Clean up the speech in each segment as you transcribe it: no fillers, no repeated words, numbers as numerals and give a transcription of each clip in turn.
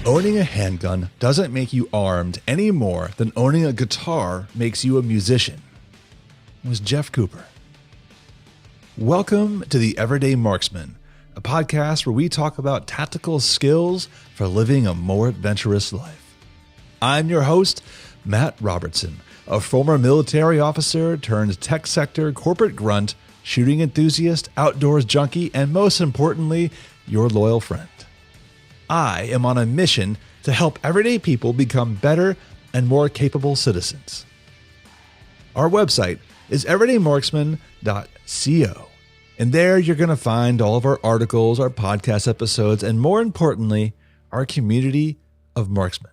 Owning a handgun doesn't make you armed any more than owning a guitar makes you a musician. It was Jeff Cooper. Welcome to The Everyday Marksman, a podcast where we talk about tactical skills for living a more adventurous life. I'm your host, Matt Robertson, a former military officer turned tech sector corporate grunt, shooting enthusiast, outdoors junkie, and most importantly, your loyal friend. I am on a mission to help everyday people become better and more capable citizens. Our website is everydaymarksman.co, and there you're going to find all of our articles, our podcast episodes, and more importantly, our community of marksmen.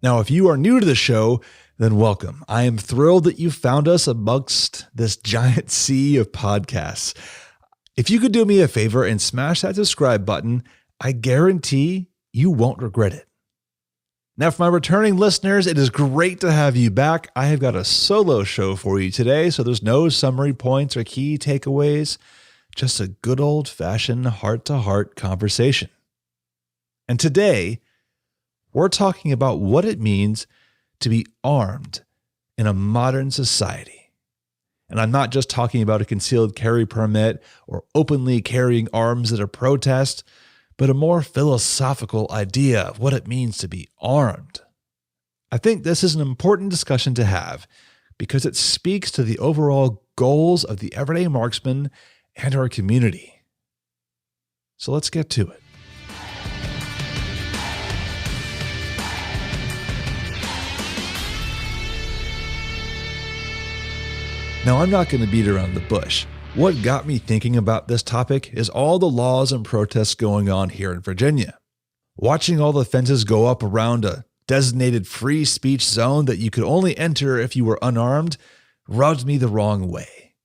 Now, if you are new to the show, then welcome. I am thrilled that you found us amongst this giant sea of podcasts. If you could do me a favor and smash that subscribe button, I guarantee you won't regret it. Now, for my returning listeners, it is great to have you back. I have got a solo show for you today, so there's no summary points or key takeaways, just a good old-fashioned heart-to-heart conversation. And today, we're talking about what it means to be armed in a modern society. And I'm not just talking about a concealed carry permit or openly carrying arms at a protest, but a more philosophical idea of what it means to be armed. I think this is an important discussion to have because it speaks to the overall goals of the everyday marksman and our community. So let's get to it. Now, I'm not going to beat around the bush. What got me thinking about this topic is all the laws and protests going on here in Virginia. Watching all the fences go up around a designated free speech zone that you could only enter if you were unarmed rubbed me the wrong way.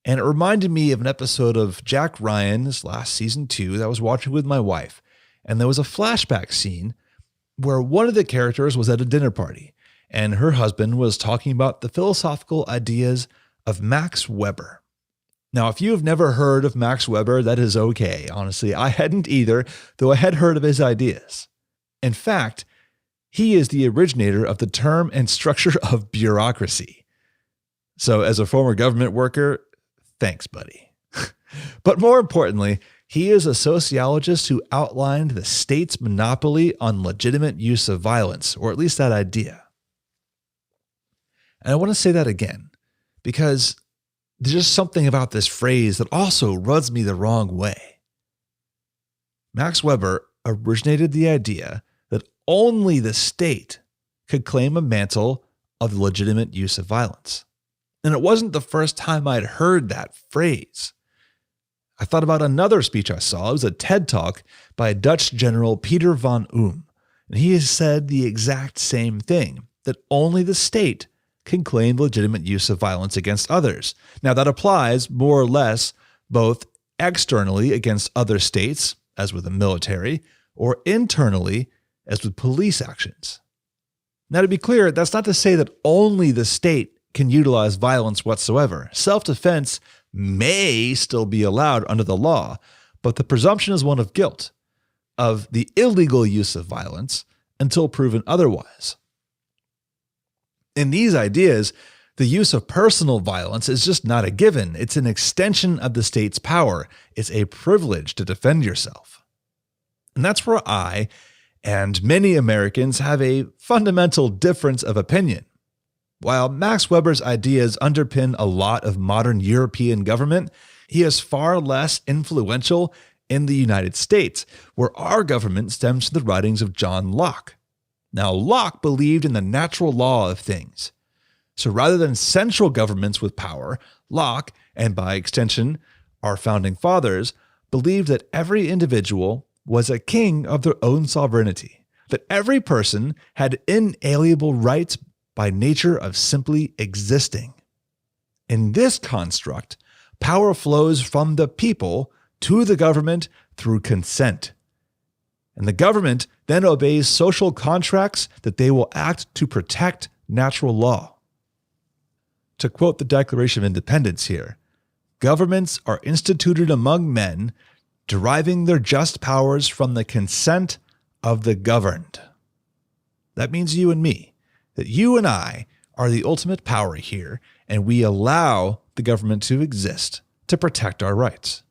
And it reminded me of an episode of Jack Ryan's last season 2 that I was watching with my wife. And there was a flashback scene where one of the characters was at a dinner party and her husband was talking about the philosophical ideas of Max Weber. Now, if you have never heard of Max Weber, that is okay. Honestly, I hadn't either, though I had heard of his ideas. In fact, he is the originator of the term and structure of bureaucracy. So as a former government worker, thanks, buddy. But more importantly, he is a sociologist who outlined the state's monopoly on legitimate use of violence, or at least that idea. And I want to say that again, because there's just something about this phrase that also rubs me the wrong way. Max Weber originated the idea that only the state could claim a mantle of the legitimate use of violence. And it wasn't the first time I'd heard that phrase. I thought about another speech I saw. It was a TED Talk by Dutch General Peter van Oom. And he has said the exact same thing, that only the state can claim legitimate use of violence against others. Now, that applies more or less both externally against other states, as with the military, or internally, as with police actions. Now, to be clear, that's not to say that only the state can utilize violence whatsoever. Self-defense may still be allowed under the law, but the presumption is one of guilt, of the illegal use of violence, until proven otherwise. In these ideas, the use of personal violence is just not a given. It's an extension of the state's power. It's a privilege to defend yourself. And that's where I and many Americans have a fundamental difference of opinion. While Max Weber's ideas underpin a lot of modern European government, he is far less influential in the United States, where our government stems from the writings of John Locke. Now, Locke believed in the natural law of things. So rather than central governments with power, Locke, and by extension, our founding fathers, believed that every individual was a king of their own sovereignty, that every person had inalienable rights by nature of simply existing. In this construct, power flows from the people to the government through consent. And the government then obeys social contracts that they will act to protect natural law. To quote the Declaration of Independence here, governments are instituted among men, deriving their just powers from the consent of the governed. That means you and me, that you and I are the ultimate power here, and we allow the government to exist to protect our rights.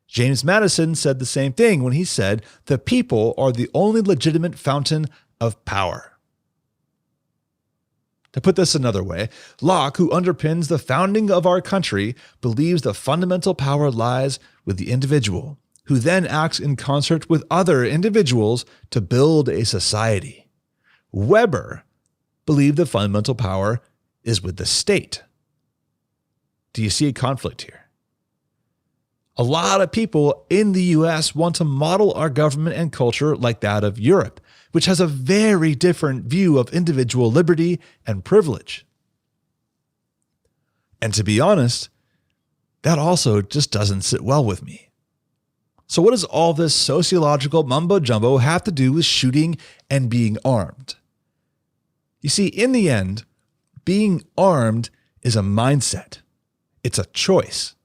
James Madison said the same thing when he said, "The people are the only legitimate fountain of power." To put this another way, Locke, who underpins the founding of our country, believes the fundamental power lies with the individual, who then acts in concert with other individuals to build a society. Weber believed the fundamental power is with the state. Do you see a conflict here? A lot of people in the US want to model our government and culture like that of Europe, which has a very different view of individual liberty and privilege. And to be honest, that also just doesn't sit well with me. So what does all this sociological mumbo jumbo have to do with shooting and being armed? You see, in the end, being armed is a mindset. It's a choice.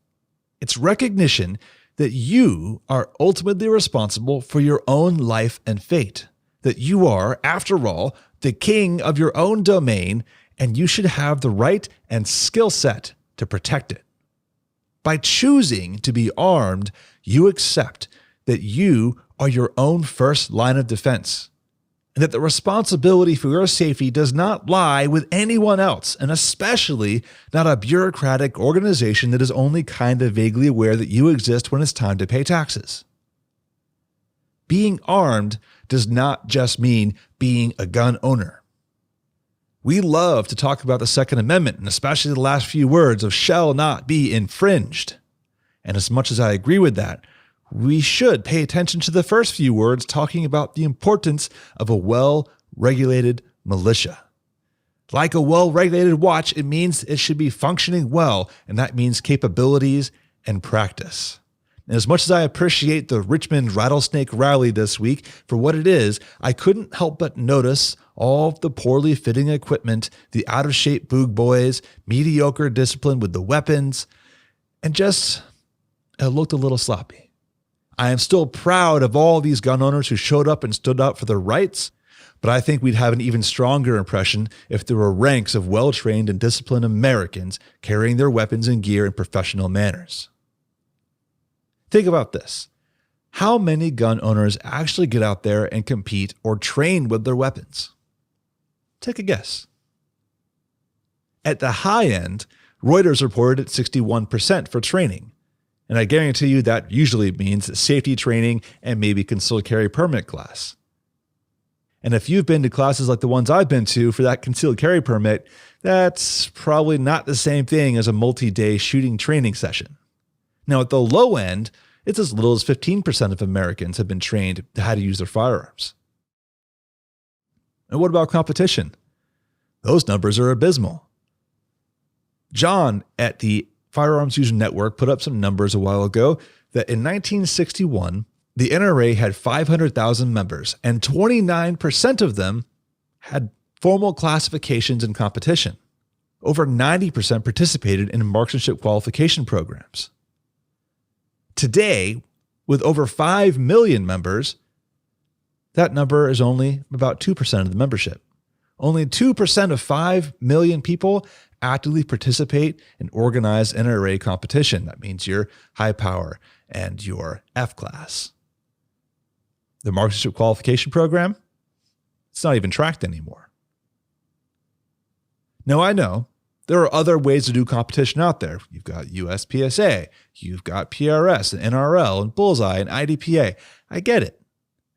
It's recognition that you are ultimately responsible for your own life and fate, that you are, after all, the king of your own domain, and you should have the right and skill set to protect it. By choosing to be armed, you accept that you are your own first line of defense, and that the responsibility for your safety does not lie with anyone else, and especially not a bureaucratic organization that is only kind of vaguely aware that you exist when it's time to pay taxes. Being armed does not just mean being a gun owner. We love to talk about the Second Amendment, and especially the last few words of shall not be infringed. And as much as I agree with that, we should pay attention to the first few words talking about the importance of a well-regulated militia. Like a well-regulated watch, it means it should be functioning well, and that means capabilities and practice. And as much as I appreciate the Richmond Rattlesnake Rally this week for what it is, I couldn't help but notice all of the poorly fitting equipment, the out-of-shape boog boys, mediocre discipline with the weapons, and just it looked a little sloppy. I am still proud of all these gun owners who showed up and stood up for their rights, but I think we'd have an even stronger impression if there were ranks of well-trained and disciplined Americans carrying their weapons and gear in professional manners. Think about this. How many gun owners actually get out there and compete or train with their weapons? Take a guess. At the high end, Reuters reported at 61% for training. And I guarantee you that usually means safety training and maybe concealed carry permit class. And if you've been to classes like the ones I've been to for that concealed carry permit, that's probably not the same thing as a multi-day shooting training session. Now, at the low end, it's as little as 15% of Americans have been trained to how to use their firearms. And what about competition? Those numbers are abysmal. John at the Firearms User Network put up some numbers a while ago that in 1961, the NRA had 500,000 members, and 29% of them had formal classifications in competition. Over 90% participated in marksmanship qualification programs. Today, with over 5 million members, that number is only about 2% of the membership. Only 2% of 5 million people actively participate in organized NRA competition. That means your high power and your F class. The marksmanship qualification program, it's not even tracked anymore. Now, I know there are other ways to do competition out there. You've got USPSA, you've got PRS and NRL and Bullseye and IDPA. I get it.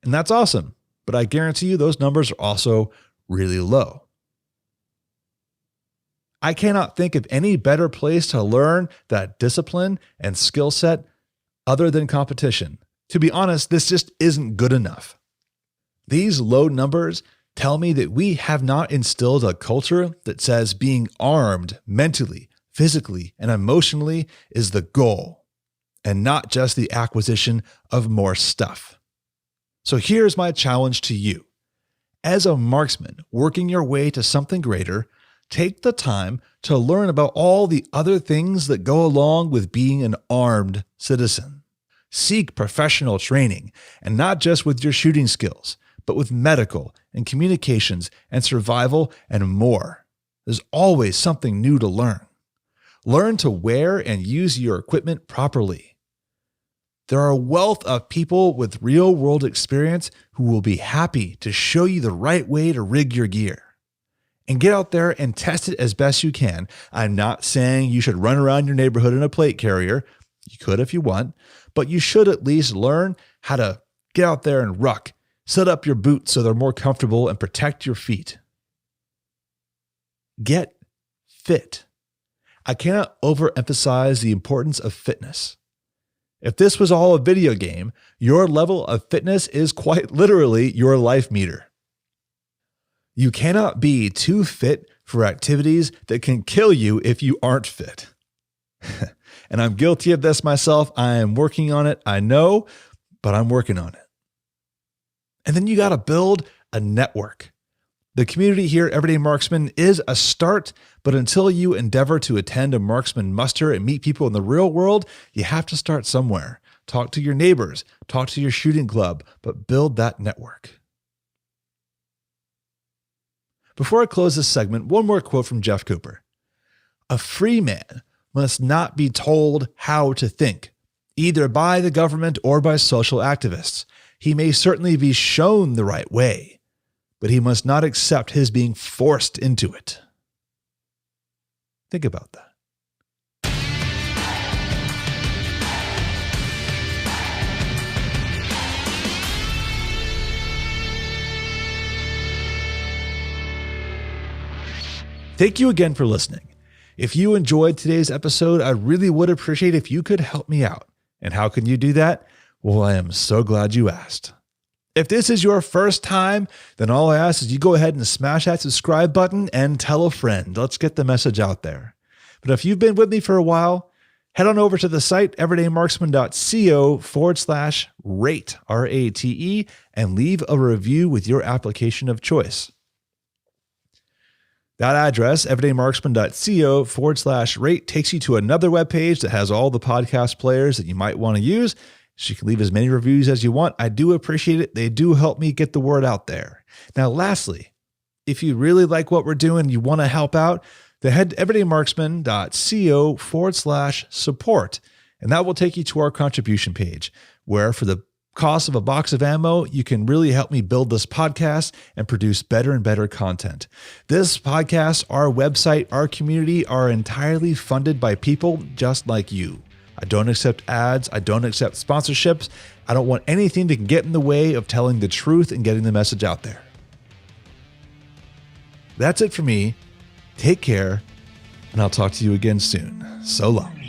And that's awesome. But I guarantee you those numbers are also really low. I cannot think of any better place to learn that discipline and skill set other than competition. To be honest, this just isn't good enough. These low numbers tell me that we have not instilled a culture that says being armed mentally, physically, and emotionally is the goal, and not just the acquisition of more stuff. So here's my challenge to you. As a marksman working your way to something greater, take the time to learn about all the other things that go along with being an armed citizen. Seek professional training, and not just with your shooting skills, but with medical and communications and survival and more. There's always something new to learn. Learn to wear and use your equipment properly. There are a wealth of people with real-world experience who will be happy to show you the right way to rig your gear. And get out there and test it as best you can. I'm not saying you should run around your neighborhood in a plate carrier. You could if you want, but you should at least learn how to get out there and ruck, set up your boots so they're more comfortable, and protect your feet. Get fit. I cannot overemphasize the importance of fitness. If this was all a video game, your level of fitness is quite literally your life meter. You cannot be too fit for activities that can kill you if you aren't fit. And I'm guilty of this myself. I am working on it. I know, but I'm working on it. And then you got to build a network. The community here at Everyday Marksman is a start, but until you endeavor to attend a marksman muster and meet people in the real world, you have to start somewhere. Talk to your neighbors, talk to your shooting club, but build that network. Before I close this segment, one more quote from Jeff Cooper. A free man must not be told how to think, either by the government or by social activists. He may certainly be shown the right way, but he must not accept his being forced into it. Think about that. Thank you again for listening. If you enjoyed today's episode, I really would appreciate if you could help me out. And how can you do that? Well, I am so glad you asked. If this is your first time, then all I ask is you go ahead and smash that subscribe button and tell a friend. Let's get the message out there. But if you've been with me for a while, head on over to the site everydaymarksman.co/rate, R-A-T-E, and leave a review with your application of choice. That address, everydaymarksman.co/rate, takes you to another webpage that has all the podcast players that you might want to use. So you can leave as many reviews as you want. I do appreciate it. They do help me get the word out there. Now, lastly, if you really like what we're doing, you want to help out, then head to everydaymarksman.co/support, and that will take you to our contribution page, where for the cost of a box of ammo, you can really help me build this podcast and produce better and better content. This podcast, our website, our community are entirely funded by people just like you. I don't accept ads. I don't accept sponsorships. I don't want anything that can get in the way of telling the truth and getting the message out there. That's it for me. Take care, and I'll talk to you again soon. So long.